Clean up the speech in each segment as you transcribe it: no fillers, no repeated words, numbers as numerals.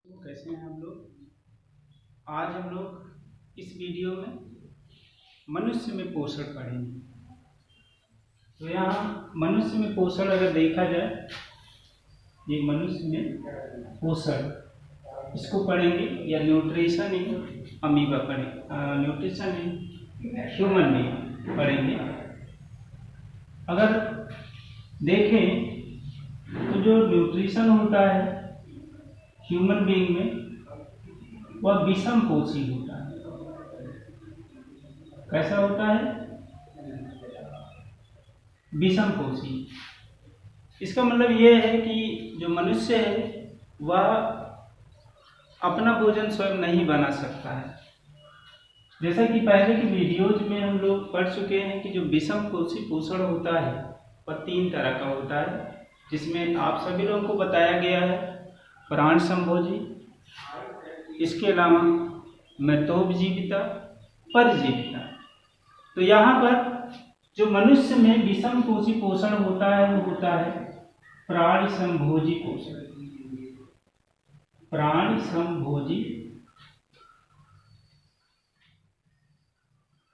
कैसे हैं हम लोग। आज हम लोग इस वीडियो में मनुष्य में पोषण पढ़ेंगे। तो यहाँ मनुष्य में पोषण अगर देखा जाए, ये मनुष्य में पोषण इसको पढ़ेंगे या न्यूट्रिशन इन अमीबा पढ़ेंगे, न्यूट्रिशन इन ह्यूमन बीइंग पढ़ेंगे। अगर देखें तो जो न्यूट्रिशन होता है ह्यूमन बीइंग में, वह विषम पोषी होता है। कैसा होता है? विषम पोषी। इसका मतलब ये है कि जो मनुष्य है वह अपना भोजन स्वयं नहीं बना सकता है। जैसा कि पहले की वीडियोज में हम लोग पढ़ चुके हैं कि जो विषम पोषी पोषण होता है वह 3 तरह का होता है, जिसमें आप सभी लोगों को बताया गया है प्राण संभोजी, इसके अलावा मृतोपजीविता, परजीविता। तो यहाँ पर जो मनुष्य में विषम पोषी पोषण होता है वो होता है प्राण संभोजी पोषण। प्राण संभोजी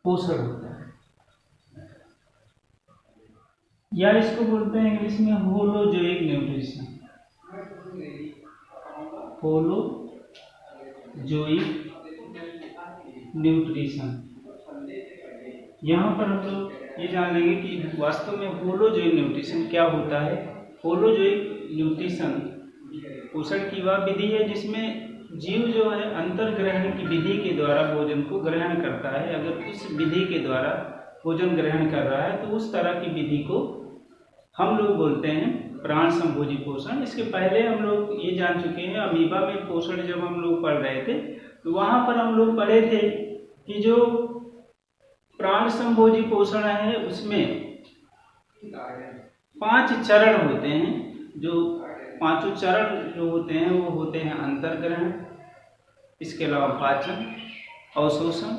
पोषण होता है, या इसको बोलते हैं इंग्लिश में होलोजोइक न्यूट्रिशन। Holozoic nutrition. यहाँ पर हम लोग ये जान लेंगे कि वास्तव में होलोजोइक न्यूट्रिशन क्या होता है। होलोजोइक न्यूट्रिशन पोषण की वह विधि है जिसमें जीव जो है अंतर ग्रहण की विधि के द्वारा भोजन को ग्रहण करता है। अगर उस विधि के द्वारा भोजन ग्रहण कर रहा है तो उस तरह की विधि को हम लोग बोलते हैं प्राण संभोजी पोषण। इसके पहले हम लोग ये जान चुके हैं अमीबा में पोषण जब हम लोग पढ़ रहे थे तो वहाँ पर हम लोग पढ़े थे कि जो प्राण संभोजी पोषण है उसमें 5 चरण होते हैं। जो 5 चरण जो होते हैं वो होते हैं अंतर्ग्रहण, इसके अलावा पाचन, अवशोषण,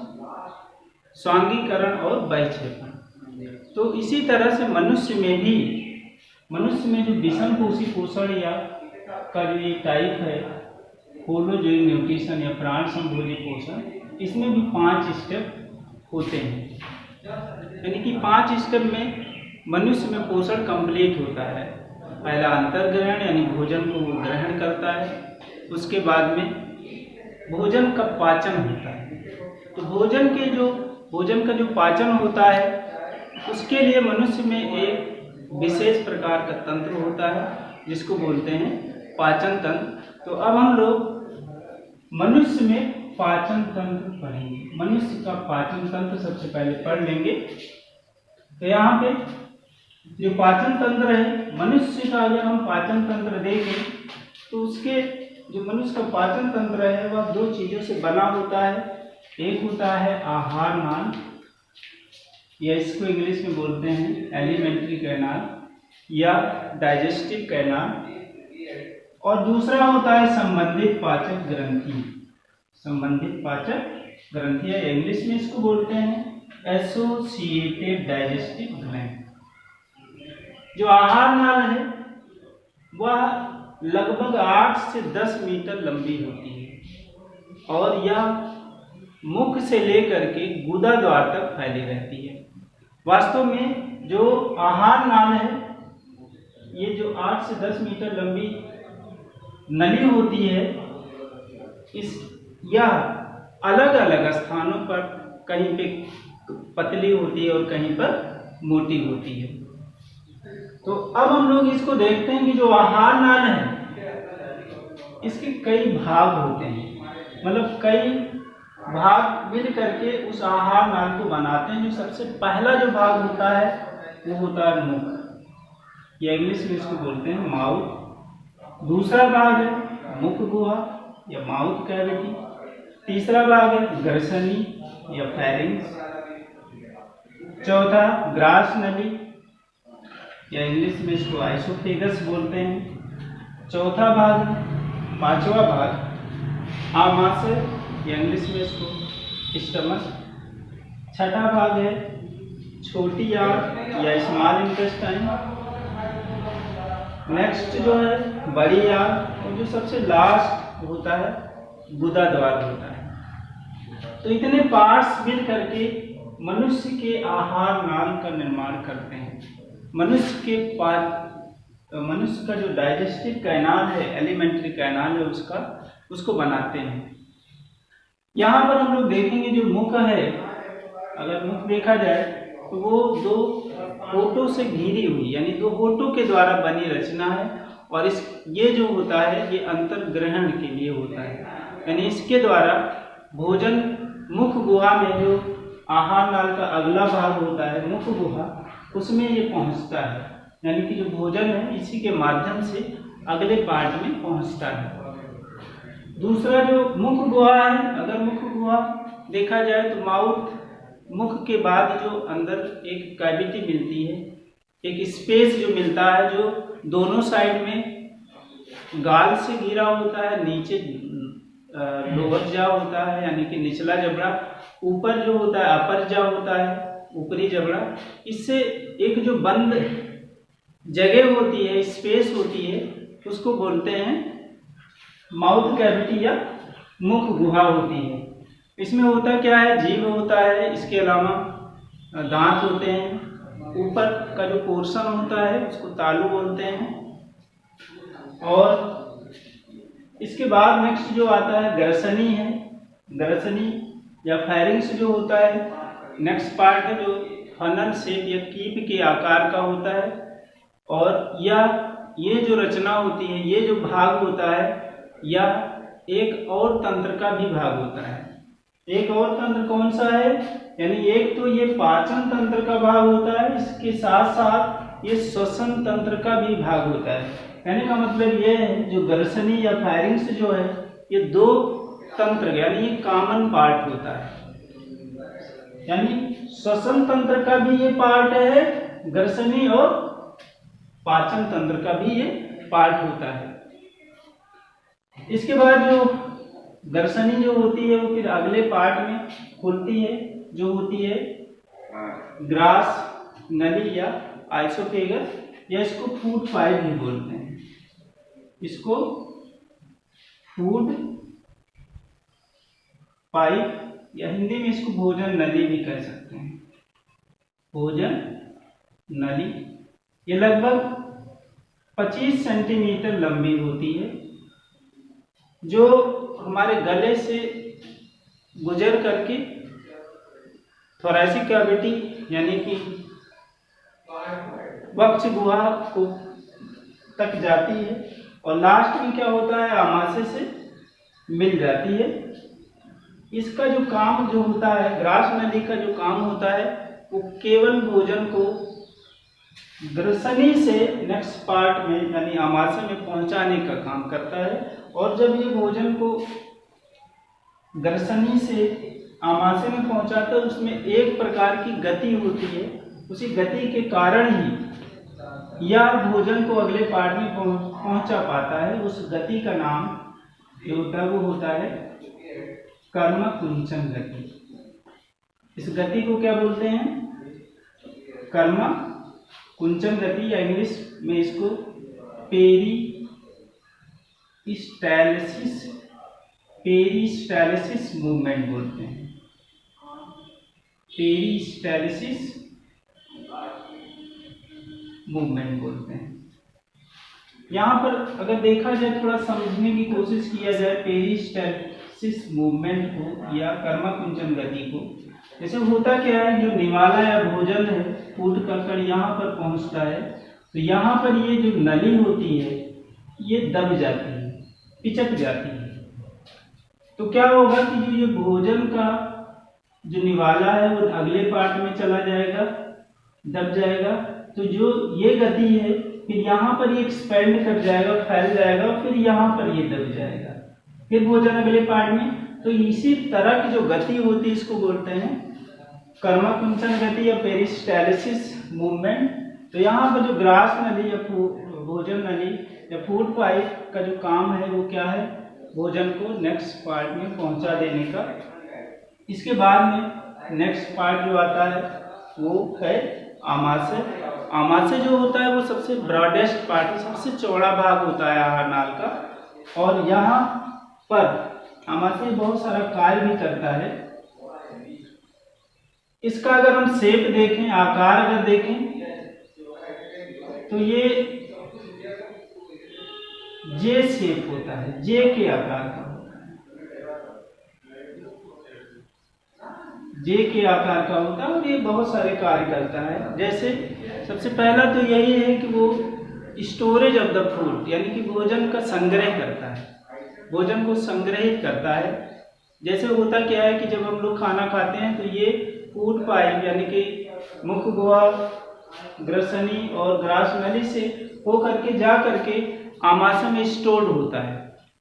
स्वांगीकरण और बहिक्षेपण। तो इसी तरह से मनुष्य में जो विषम पोषी पोषण या का जो ये टाइप है होलोजोइक न्यूट्रिशन या प्राण संभोजी पोषण, इसमें भी 5 स्टेप होते हैं। यानी कि 5 स्टेप में मनुष्य में पोषण कंप्लीट होता है। पहला अंतर्ग्रहण यानी भोजन को वो ग्रहण करता है, उसके बाद में भोजन का पाचन होता है। तो भोजन का जो पाचन होता है उसके लिए मनुष्य में एक विशेष प्रकार का तंत्र होता है जिसको बोलते हैं पाचन तंत्र। तो अब हम लोग मनुष्य में पाचन तंत्र पढ़ेंगे। मनुष्य का पाचन तंत्र सबसे पहले पढ़ लेंगे। तो यहाँ पे जो पाचन तंत्र है मनुष्य का, अगर हम पाचन तंत्र देखें तो उसके जो मनुष्य का पाचन तंत्र है वह 2 चीज़ों से बना होता है। एक होता है आहार नाल, या इसको इंग्लिश में बोलते हैं एलिमेंट्री कैनाल या डाइजेस्टिव कैनाल, और दूसरा होता है संबंधित पाचक ग्रंथि। संबंधित पाचक ग्रंथि या इंग्लिश में इसको बोलते हैं एसोसिएटेड डाइजेस्टिव ग्लैंड। जो आहार नाल है वह लगभग 8 से 10 मीटर लंबी होती है और यह मुख से लेकर के गुदा द्वार तक फैली रहती है। वास्तव में जो आहार नाल है ये जो 8 से 10 मीटर लंबी नली होती है, यह अलग अलग स्थानों पर कहीं पे पतली होती है और कहीं पर मोटी होती है। तो अब हम लोग इसको देखते हैं कि जो आहार नाल है इसके कई भाग होते हैं, मतलब कई भाग मिल करके उस आहार नाल को बनाते हैं। जो सबसे पहला जो भाग होता है वो होता है मुख, या इंग्लिश में इसको बोलते हैं माउथ। दूसरा भाग है मुख गुहा या माउथ कैविटी। तीसरा भाग है ग्रसनी या फेरिंग्स। चौथा ग्रास नली, या इंग्लिश में इसको आइसोफेगस बोलते हैं। चौथा भाग, 5वां भाग आमाशय, या इंग्लिश में इसको स्टमक। छठा भाग है छोटी आंत या स्मॉल इंटेस्टाइन। नेक्स्ट जो है बड़ी आंत, और जो सबसे लास्ट होता है, गुदा द्वार होता है। तो इतने पार्ट्स मिल करके मनुष्य के आहार नाल का निर्माण करते हैं। मनुष्य का जो डाइजेस्टिव कैनाल है, एलिमेंट्री कैनाल है, उसको बनाते हैं। यहाँ पर हम लोग देखेंगे जो मुख है, अगर मुख देखा जाए तो वो 2 होठों से घिरी हुई, यानी 2 होठों के द्वारा बनी रचना है। और ये जो होता है ये अंतर्ग्रहण के लिए होता है, यानी इसके द्वारा भोजन मुख गुहा में, जो आहार नाल का अगला भाग होता है मुख गुहा, उसमें ये पहुंचता है। यानी कि जो भोजन है इसी के माध्यम से अगले पार्ट में पहुंचता है। दूसरा जो मुख गुहा है, अगर मुख गुहा देखा जाए तो मुख के बाद जो अंदर एक कैविटी मिलती है, एक स्पेस जो मिलता है, जो दोनों साइड में गाल से घिरा होता है, नीचे लोअर जा होता है यानी कि निचला जबड़ा, ऊपर जो होता है अपर जा होता है, ऊपरी जबड़ा। इससे एक जो बंद जगह होती है, स्पेस होती है, उसको बोलते हैं माउथ कैविटी या मुख गुहा होती है। इसमें होता क्या है, जीभ होता है, इसके अलावा दांत होते हैं, ऊपर का जो पोर्शन होता है उसको तालू बोलते हैं। और इसके बाद नेक्स्ट जो आता है ग्रसनी है, ग्रसनी या फेरिंग्स जो होता है, नेक्स्ट पार्ट है जो फनल शेप या कीप के आकार का होता है। और ये जो रचना होती है, ये जो भाग होता है, या एक और तंत्र का भी भाग होता है। एक और तंत्र कौन सा है, यानी एक तो ये पाचन तंत्र का भाग होता है, इसके साथ साथ ये श्वसन तंत्र का भी भाग होता है। कहने का मतलब ये है जो ग्रसनी या फेरिंग्स जो है, ये 2 तंत्र यानी ये कॉमन पार्ट होता है। यानी श्वसन तंत्र का भी ये पार्ट है, ग्रसनी और पाचन तंत्र का भी ये पार्ट होता है। इसके बाद जो ग्रसनी जो होती है वो फिर अगले पार्ट में खुलती है, जो होती है ग्रास नली या आइसोफेगस, या इसको फूड पाइप भी बोलते हैं। इसको फूड पाइप या हिंदी में इसको भोजन नली भी कह सकते हैं। भोजन नली ये लगभग 25 सेंटीमीटर लंबी होती है, जो हमारे गले से गुजर करके थोरैसिक कैविटी यानी कि वक्ष गुहा को तक जाती है, और लास्ट में क्या होता है आमाशय से मिल जाती है। इसका जो काम जो होता है, ग्रास नली का जो काम होता है, वो केवल भोजन को ग्रसनी से नेक्स्ट पार्ट में यानी आमाशय में पहुंचाने का काम करता है। और जब ये भोजन को ग्रसनी से आमाशय में पहुंचाता है, उसमें एक प्रकार की गति होती है, उसी गति के कारण ही यह भोजन को अगले पार्ट में पहुंचा पाता है। उस गति का नाम जो होता है वो होता है कर्म कुंचन गति। इस गति को क्या बोलते हैं, कर्म कुंचन गति, या इंग्लिश में इसको पेरिस्टालिसिस मूवमेंट बोलते हैं। पेरिस्टालिसिस मूवमेंट बोलते हैं। यहाँ पर अगर देखा जाए, थोड़ा समझने की कोशिश किया जाए पेरिस्टालिसिस मूवमेंट को या कर्म कुंचन गति को। जैसे होता क्या है, जो निवाला या भोजन है फूड ककड़ यहाँ पर पहुँचता है, तो यहाँ पर ये जो नली होती है ये दब जाती है, पिचक जाती है। तो क्या होगा कि जो ये भोजन का जो निवाला है वो अगले पार्ट में चला जाएगा, दब जाएगा। तो जो ये गति है फिर यहाँ पर ये एक्सपेंड कर जाएगा, फैल जाएगा, फिर यहाँ पर ये दब जाएगा, फिर भोजन अगले पार्ट में। तो इसी तरह की जो गति होती है इसको बोलते हैं कर्म कुंचन गति या पेरिस्टालिसिस मूवमेंट। तो यहाँ पर जो ग्रास नली या भोजन नली या फूड पाइप का जो काम है वो क्या है, भोजन को नेक्स्ट पार्ट में पहुंचा देने का। इसके बाद में नेक्स्ट पार्ट जो आता है वो है आमाशय। आमाशय जो होता है वो सबसे ब्रॉडेस्ट पार्ट है, सबसे चौड़ा भाग होता है आहार नाल का। और यहाँ पर आमाशय बहुत सारा कार्य भी करता है। इसका अगर हम शेप देखें, आकार अगर देखें, तो ये जे शेप होता है, जे के आकार का होता है, जे के आकार का होता है और ये बहुत सारे कार्य करता है। जैसे सबसे पहला तो यही है कि वो स्टोरेज ऑफ द फूड, यानी कि भोजन का संग्रह करता है, भोजन को संग्रहित करता है। जैसे होता क्या है कि जब हम लोग खाना खाते हैं तो ये फूड पाइप यानी कि मुख गुहा, ग्रसनी और ग्रास नली से हो करके जा करके आमाशय में स्टोर्ड होता है।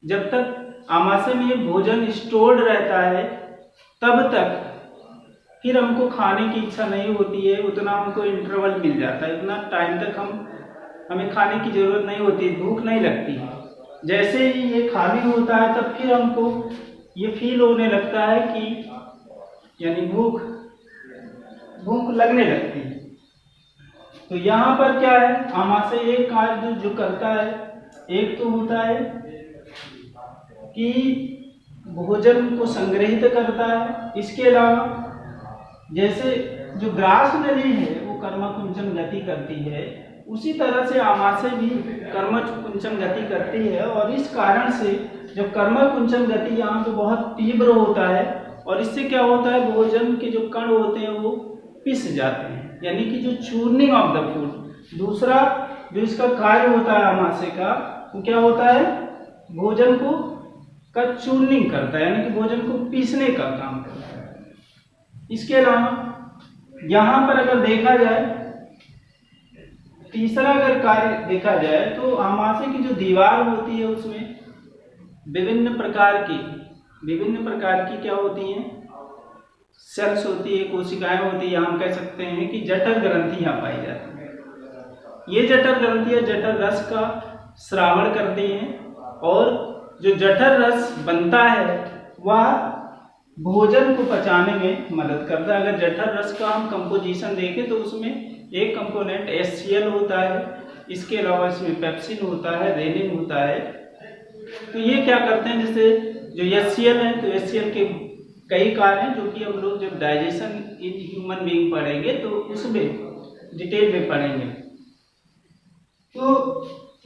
जब तक आमाशय में ये भोजन स्टोर्ड रहता है तब तक फिर हमको खाने की इच्छा नहीं होती है, उतना हमको इंटरवल मिल जाता है, उतना टाइम तक हमें खाने की जरूरत नहीं होती, भूख नहीं लगती है। जैसे ही ये खाली होता है तब फिर हमको ये फील होने लगता है कि यानी भूख लगने लगती है। तो यहाँ पर क्या है, आमाशय एक कार्य जो करता है, एक तो होता है कि भोजन को संग्रहित करता है। इसके अलावा जैसे जो ग्रास नली है वो कर्मकुंचन गति करती है, उसी तरह से आमाशय भी कर्मकुंचन गति करती है। और इस कारण से जब कर्मकुंचन गति यहाँ पे बहुत तीव्र होता है और इससे क्या होता है, भोजन के जो कण होते हैं वो पिस जाते हैं, यानी कि जो चूर्निंग ऑफ द फूड। दूसरा जो इसका कार्य होता है आमाशय का, वो क्या होता है, भोजन को का चूर्निंग करता है, यानी कि भोजन को पीसने का काम करता है। इसके अलावा यहाँ पर अगर देखा जाए, तीसरा अगर कार्य देखा जाए तो आमाशय की जो दीवार होती है उसमें विभिन्न प्रकार की क्या होती हैं, सेल्स होती है, कोशिकाएं होती है। हम कह सकते हैं कि जठर ग्रंथियां पाई जाती हैं। ये जठर ग्रंथियां जठर रस का स्रावण करती हैं और जो जठर रस बनता है वह भोजन को पचाने में मदद करता है। अगर जठर रस का हम कंपोजिशन देखें तो उसमें एक कंपोनेंट HCl होता है, इसके अलावा इसमें पेप्सिन होता है, रेनिन होता है। तो ये क्या करते हैं, जैसे जो HCl है तो HCl के कई कार्य हैं जो कि हम लोग जब डाइजेशन इन ह्यूमन बीइंग पढ़ेंगे तो उसमें डिटेल में पढ़ेंगे। तो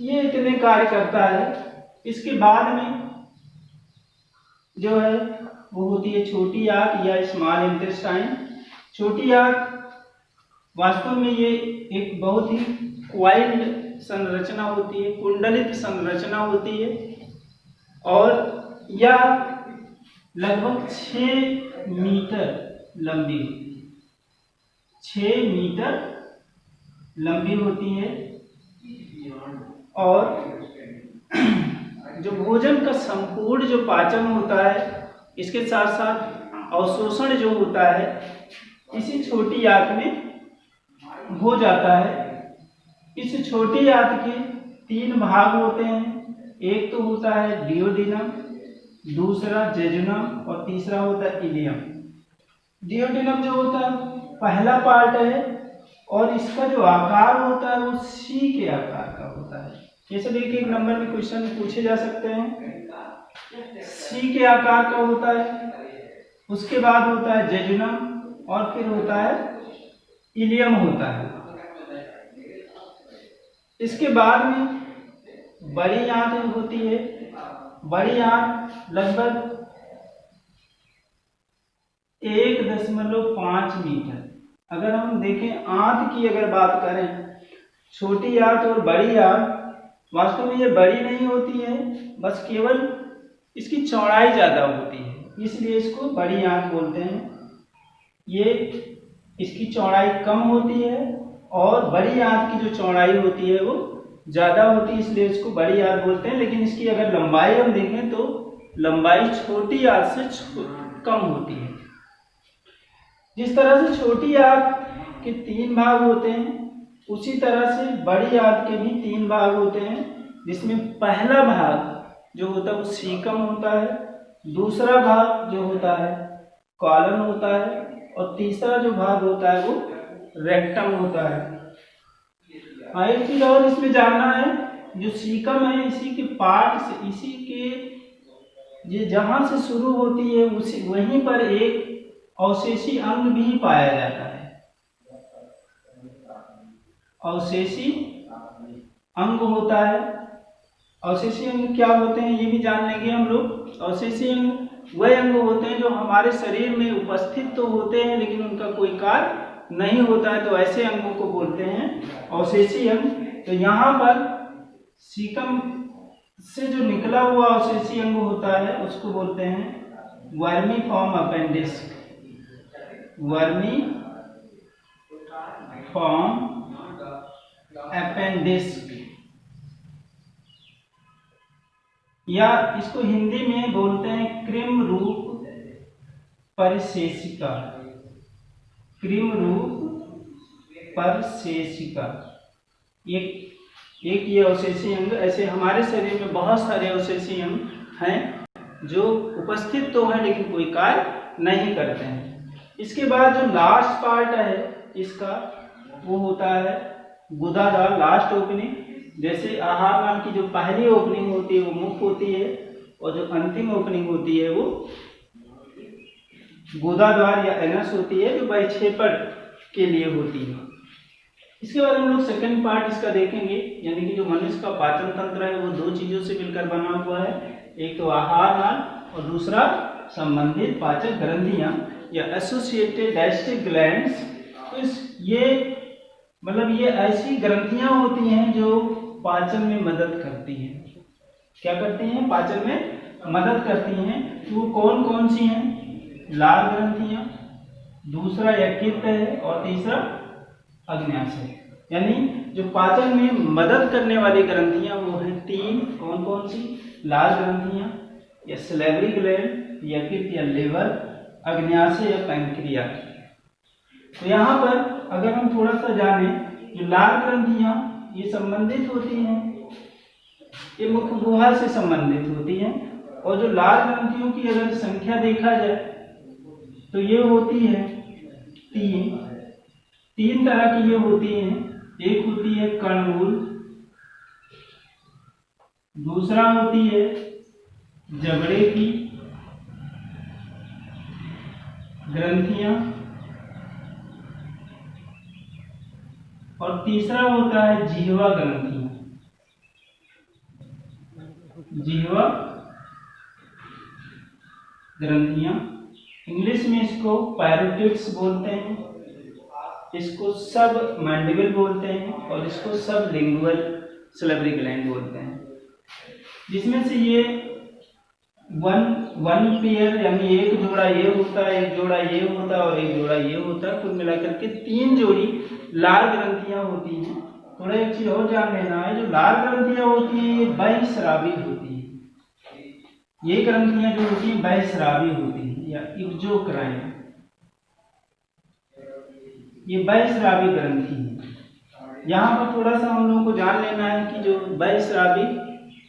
ये इतने कार्य करता है। इसके बाद में जो है वो होती है छोटी आंत या स्मॉल इंटेस्टाइन। छोटी आंत वास्तव में ये एक बहुत ही क्वाइल्ड संरचना होती है, कुंडलित संरचना होती है और यह लगभग 6 मीटर लंबी होती है, 6 मीटर लंबी होती है। और जो भोजन का संपूर्ण जो पाचन होता है, इसके साथ साथ अवशोषण जो होता है इसी छोटी आंत में हो जाता है। इस छोटी आंत के 3 भाग होते हैं, एक तो होता है डियोडिनम, दूसरा जेजुनम और तीसरा होता है इलियम। डियोडिनम जो होता है पहला पार्ट है और इसका जो आकार होता है वो सी के आकार का होता है। ये सब एक नंबर में क्वेश्चन पूछे जा सकते हैं। सी के आकार का होता है, उसके बाद होता है जेजुनम और फिर होता है इलियम होता है। इसके बाद में बड़ी आंत होती है। बड़ी आंत लगभग 1.5 मीटर। अगर हम देखें आंत की अगर बात करें, छोटी आंत और बड़ी आंत, वास्तव में ये बड़ी नहीं होती है, बस केवल इसकी चौड़ाई ज़्यादा होती है, इसलिए इसको बड़ी आंत बोलते हैं। ये इसकी चौड़ाई कम होती है और बड़ी आंत की जो चौड़ाई होती है वो ज़्यादा होती है, इसलिए इसको बड़ी आंत बोलते हैं। लेकिन इसकी अगर लंबाई हम देखें तो लंबाई छोटी आंत से कम होती है। जिस तरह से छोटी आंत के 3 भाग होते हैं, उसी तरह से बड़ी आंत के भी 3 भाग होते हैं, जिसमें पहला भाग जो होता है वो सीकम होता है, दूसरा भाग जो होता है कॉलन होता है और तीसरा जो भाग होता है वो रेक्टम होता है। हाँ, एक चीज और इसमें जानना है, जो सीकम है इसी के पार्ट से, इसी के ये जहाँ से शुरू होती है उसी वहीं पर एक अवशेषी अंग भी पाया जाता है। अवशेषी अंग होता है। अवशेषी अंग क्या होते हैं ये भी जान लेंगे हम लोग। अवशेषी अंग वह अंग होते हैं जो हमारे शरीर में उपस्थित तो होते हैं लेकिन उनका कोई कार्य नहीं होता है, तो ऐसे अंगों को बोलते हैं अवशेषी अंग। तो यहाँ पर सीकम से जो निकला हुआ अवशेषी अंग होता है उसको बोलते हैं वर्मीफॉर्म अपेंडिक्स। वर्मीफॉर्म अपेंडिक्स, या इसको हिंदी में बोलते हैं कृम रूप परिशेषिका। कृम रूप परिशेषिका एक ये अवशेषी अंग। ऐसे हमारे शरीर में बहुत सारे अवशेषी अंग हैं जो उपस्थित तो हैं लेकिन कोई कार्य नहीं करते हैं। इसके बाद जो लास्ट पार्ट है इसका वो होता है गुदादार, लास्ट ओपनिंग। जैसे आहार नाल की जो पहली ओपनिंग होती है वो मुख होती है और जो अंतिम ओपनिंग होती है वो गुदाद्वार या एनस होती है जो बहिक्षेपण के लिए होती है। इसके बाद हम लोग सेकंड पार्ट इसका देखेंगे, यानी कि जो मनुष्य का पाचन तंत्र है वो दो चीजों से मिलकर बना हुआ है, एक तो आहार नाल और दूसरा संबंधित पाचक ग्रंथियां या एसोसिएटेड डाइजेस्टिव ग्लैंड्स। तो ये ऐसी ग्रंथियां होती हैं जो पाचन में मदद करती हैं। क्या करती हैं? पाचन में मदद करती हैं। तो वो कौन कौन सी हैं? लाल ग्रंथियां, दूसरा यकृत है और तीसरा अग्न्याशय। यानी जो पाचन में मदद करने वाली ग्रंथियां वो हैं तीन। कौन कौन सी? लाल ग्रंथियां या सलेवरी ग्लैंड, यकृत या लिवर, अग्न्याशय या पैंक्रियास। तो यहाँ पर अगर हम थोड़ा सा जाने, जो लाल ग्रंथियां ये संबंधित होती हैं, ये मुख्य गुहा से संबंधित होती हैं। और जो लाल ग्रंथियों की अगर संख्या देखा जाए तो ये होती है तीन तरह की ये होती हैं। एक होती है कर्णमूल, दूसरा होती है जबड़े की ग्रंथियां और तीसरा होता है जिह्वा ग्रंथियां। जिह्वा ग्रंथियां, इंग्लिश में इसको पैरोटिड्स बोलते हैं, इसको सब मैंडिबल बोलते हैं और इसको सब लिंगुअल सलेवरी ग्लैंड बोलते हैं। जिसमें से ये वन पेयर यानी एक जोड़ा ये होता है, एक जोड़ा ये होता है और एक जोड़ा ये होता है। कुल मिलाकर के तीन जोड़ी लाल ग्रंथियां होती हैं। थोड़ा एक चीज और जान लेना है, जो लाल ग्रंथियां होती हैं ये बहिस्रावी होती है। ये ग्रंथियां जो होती हैं बहिस्रावी होती हैं या एक्सोक्राइन, ये बहिस्रावी ग्रंथि है। यहाँ पर थोड़ा सा हम लोगों को जान लेना है कि जो बहिस्रावी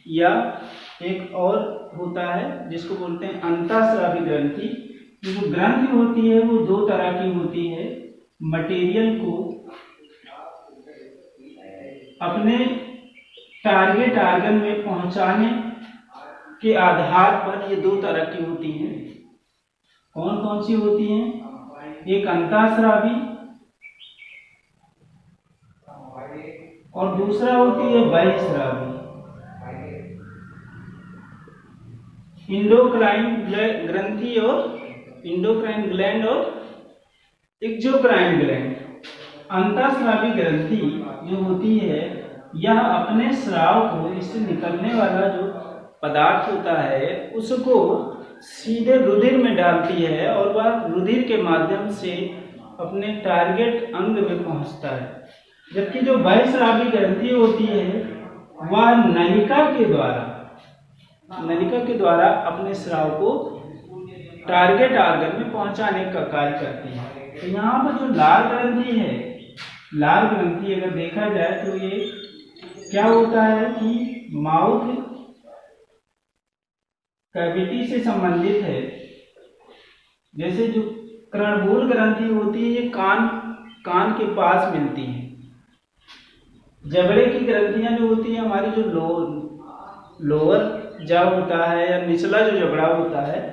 या एक और होता है जिसको बोलते हैं अंतःस्रावी ग्रंथि। जो ग्रंथि होती है वो दो तरह की होती है। मटेरियल को अपने टारगेट आर्गन में पहुंचाने के आधार पर ये दो तरह की होती हैं। कौन कौन सी होती हैं? एक अंतःस्रावी और दूसरा होती है बहिस्रावी। इंडोक्राइन ग्रंथि और इंडोक्राइन ग्लैंड और एक्सोक्राइन ग्लैंड। अंतःस्रावी ग्रंथि जो होती है यह अपने स्राव को, इससे निकलने वाला जो पदार्थ होता है उसको सीधे रुधिर में डालती है और वह रुधिर के माध्यम से अपने टारगेट अंग में पहुंचता है। जबकि जो बहिस्रावी ग्रंथि होती है वह नलिका के द्वारा अपने स्राव को टारगेट आर्गन में पहुंचाने का कार्य करती है। तो यहाँ पर जो लाल ग्रंथि है, लाल ग्रंथि अगर देखा जाए तो ये क्या होता है कि माउथ कैविटी से संबंधित है। जैसे जो कर्णमूल ग्रंथि होती है ये कान के पास मिलती है। जबड़े की ग्रंथियां जो होती है हमारी जो लोअर जा होता है या निचला जो जबड़ा होता है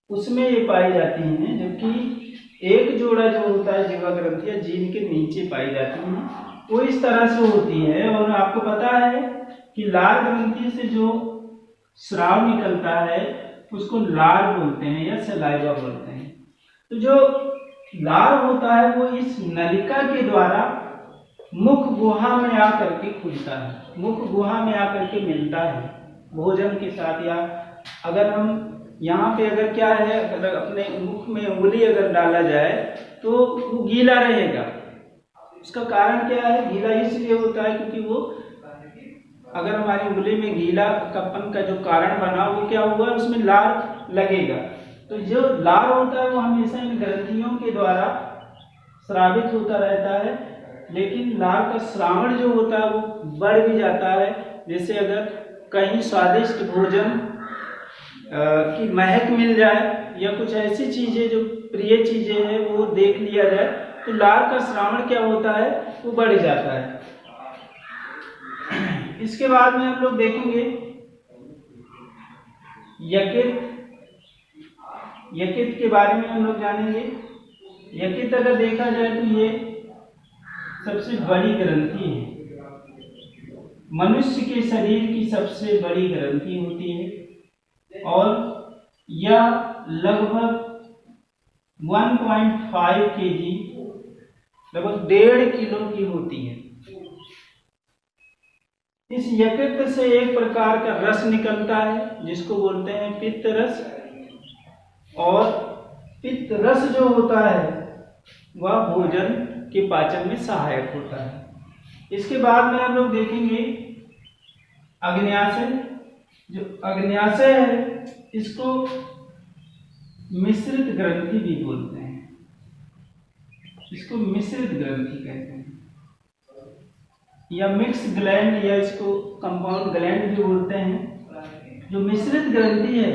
उसमें ये पाई जाती हैं, जबकि एक जोड़ा जो होता है जीवा ग्रंथियां जीन के नीचे पाई जाती हैं, वो इस तरह से होती है। और आपको पता है कि लार ग्रंथि से जो स्राव निकलता है उसको लार बोलते हैं या सलाइवा बोलते हैं। तो जो लार होता है वो इस नलिका के द्वारा मुख गुहा में आकर के खुलता है, मुख गुहा में आकर के मिलता है भोजन के साथ। या अगर हम यहाँ पे अगर क्या है, अगर अपने मुख में उंगली अगर डाला जाए तो वो गीला रहेगा। उसका कारण क्या है? गीला इसलिए होता है क्योंकि वो अगर हमारी उंगली में गीला कपन का जो कारण बना वो क्या हुआ, उसमें लार लगेगा। तो जो लार होता है वो हमेशा इन ग्रंथियों के द्वारा स्रावित होता रहता है, लेकिन लार का श्रावण जो होता है वो बढ़ भी जाता है। जैसे अगर कहीं स्वादिष्ट भोजन की महक मिल जाए या कुछ ऐसी चीजें जो प्रिय चीजें हैं वो देख लिया जाए तो लार का श्रावण क्या होता है, वो बढ़ जाता है। इसके बाद में हम लोग देखेंगे यकृत। यकृत के बारे में हम लोग जानेंगे। यकृत अगर देखा जाए तो ये सबसे बड़ी ग्रंथि है, मनुष्य के शरीर की सबसे बड़ी ग्रंथि होती है और यह लगभग 1.5 kg, लगभग 1.5 किलो की होती है। इस यकृत से एक प्रकार का रस निकलता है जिसको बोलते हैं पित्त रस, और पित्त रस जो होता है वह भोजन के पाचन में सहायक होता है। इसके बाद में हम लोग देखेंगे अग्न्याशय। जो अग्न्याशय है इसको मिश्रित ग्रंथि भी बोलते हैं, इसको मिश्रित ग्रंथि कहते हैं या मिक्स ग्लैंड या इसको कंपाउंड ग्लैंड भी बोलते हैं। जो मिश्रित ग्रंथि है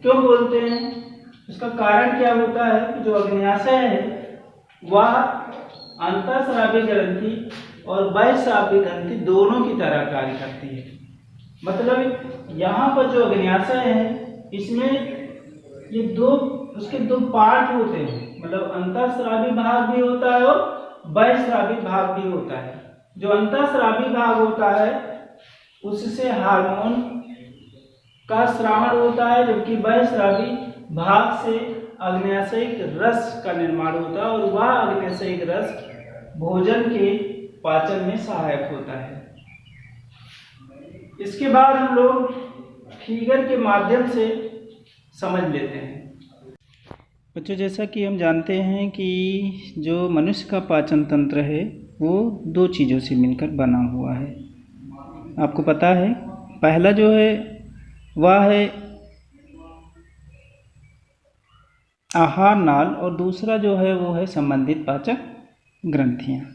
क्यों बोलते हैं, उसका कारण क्या होता है कि जो अग्न्याशय है वह अंतःस्रावी ग्रंथि और बहिःस्रावी ग्रंथि दोनों की तरह कार्य करती है। मतलब यहाँ पर जो अग्न्याशय है इसमें ये उसके दो पार्ट होते हैं, मतलब अंतःस्रावी भाग भी होता है और बहिःस्रावी भाग भी होता है। जो अंतःस्रावी भाग होता है उससे हार्मोन का स्रावण होता है, जबकि बहिःस्रावी भाग से अग्न्याशयिक रस का निर्माण होता है और वह अग्न्याशयिक रस भोजन के पाचन में सहायक होता है। इसके बाद हम लोग फिगर के माध्यम से समझ लेते हैं। बच्चों, जैसा कि हम जानते हैं कि जो मनुष्य का पाचन तंत्र है वो 2 चीज़ों से मिलकर बना हुआ है। आपको पता है, पहला जो है वह है आहार नाल और दूसरा जो है वो है संबंधित पाचक ग्रंथियाँ।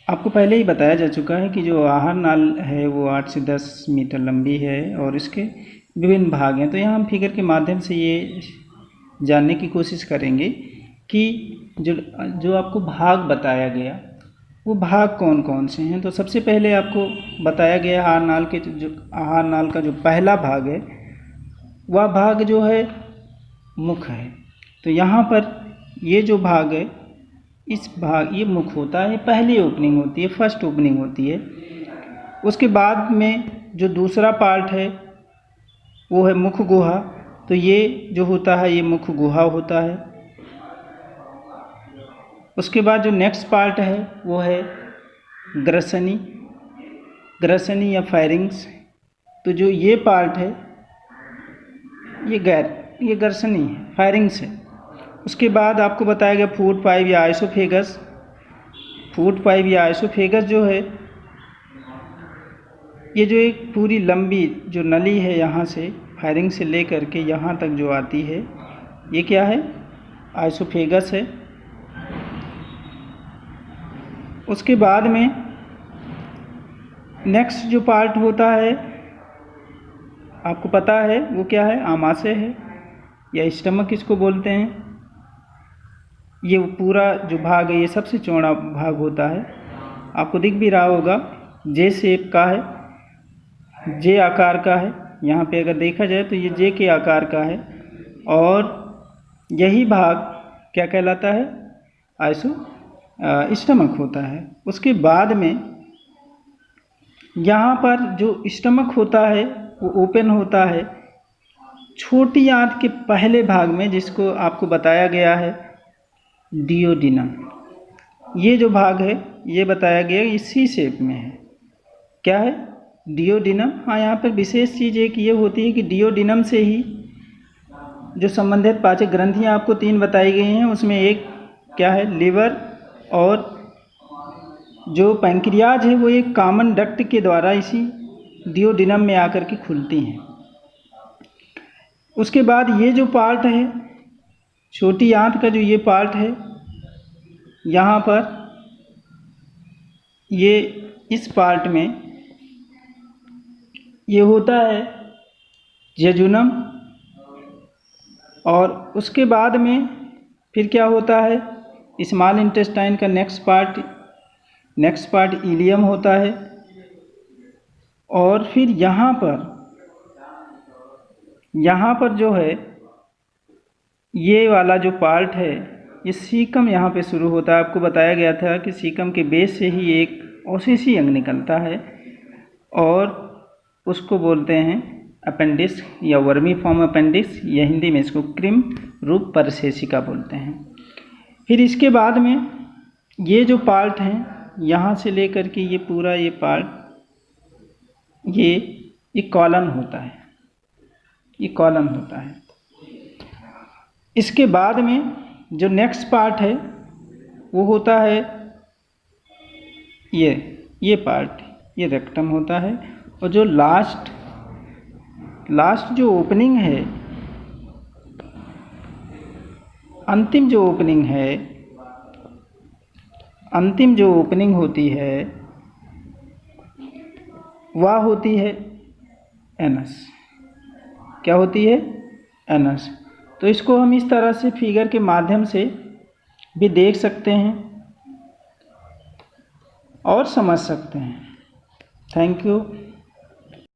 आपको पहले ही बताया जा चुका है कि जो आहार नाल है वो 8 से 10 मीटर लंबी है और इसके विभिन्न भाग हैं। तो यहाँ हम फिगर के माध्यम से ये जानने की कोशिश करेंगे कि जो आपको भाग बताया गया वो भाग कौन कौन से हैं। तो सबसे पहले आपको बताया गया आहार नाल का जो पहला भाग है वह भाग जो है मुख है। तो यहाँ पर ये जो भाग है ये मुख होता है, पहली ओपनिंग होती है, फर्स्ट ओपनिंग होती है। उसके बाद में जो दूसरा पार्ट है वो है मुख गुहा। तो ये जो होता है ये मुख गुहा होता है। उसके बाद जो नेक्स्ट पार्ट है वो है ग्रसनी या फायरिंग्स। तो जो ये पार्ट है ये ग्रसनी है, फायरिंग्स है। उसके बाद आपको बताया गया फूड पाइप या आइसोफेगस। फूड पाइप या आइसोफेगस जो है ये जो एक पूरी लंबी जो नली है यहाँ से फायरिंग से लेकर के यहाँ तक जो आती है ये क्या है, आइसोफेगस है। उसके बाद में नेक्स्ट जो पार्ट होता है आपको पता है वो क्या है, आमाशय है या स्टमक इसको बोलते हैं। ये पूरा जो भाग है ये सबसे चौड़ा भाग होता है। आपको दिख भी रहा होगा जे शेप का है, जे आकार का है। यहाँ पे अगर देखा जाए तो ये जे के आकार का है, और यही भाग क्या कहलाता है, स्टमक होता है। उसके बाद में यहाँ पर जो स्टमक होता है वो ओपन होता है छोटी आंत के पहले भाग में, जिसको आपको बताया गया है डियोडिनम। ये जो भाग है ये बताया गया इसी शेप में है, क्या है, डियोडिनम। हाँ, यहाँ पर विशेष चीज़ एक ये होती है कि डियोडिनम से ही जो संबंधित पाचक ग्रंथियाँ आपको 3 बताई गई हैं, उसमें एक क्या है, लिवर, और जो पैंक्रियाज है वो एक कॉमन डक्ट के द्वारा इसी डियोडिनम में आकर के खुलती हैं। उसके बाद ये जो पार्ट है, छोटी आंत का जो ये पार्ट है, यहाँ पर ये इस पार्ट में ये होता है जेजुनम, और उसके बाद में फिर क्या होता है, स्मॉल इंटेस्टाइन का नेक्स्ट पार्ट इलियम होता है, और फिर यहाँ पर जो है ये वाला जो पार्ट है, ये सीकम यहाँ पे शुरू होता है। आपको बताया गया था कि सीकम के बेस से ही एक ओसेसी अंग निकलता है, और उसको बोलते हैं अपेंडिक्स या वर्मी फॉर्म अपेंडिक्स, या हिंदी में इसको क्रिम रूप परसेसिका बोलते हैं। फिर इसके बाद में ये जो पार्ट हैं, यहाँ से लेकर के ये पूरा ये पार्ट, ये कॉलन होता है, ये कॉलन होता है। इसके बाद में जो नेक्स्ट पार्ट है वो होता है ये पार्ट, ये रेक्टम होता है, और जो लास्ट जो ओपनिंग है, अंतिम जो ओपनिंग होती है वह होती है एनस। क्या होती है, एनस। तो इसको हम इस तरह से फिगर के माध्यम से भी देख सकते हैं और समझ सकते हैं। Thank you.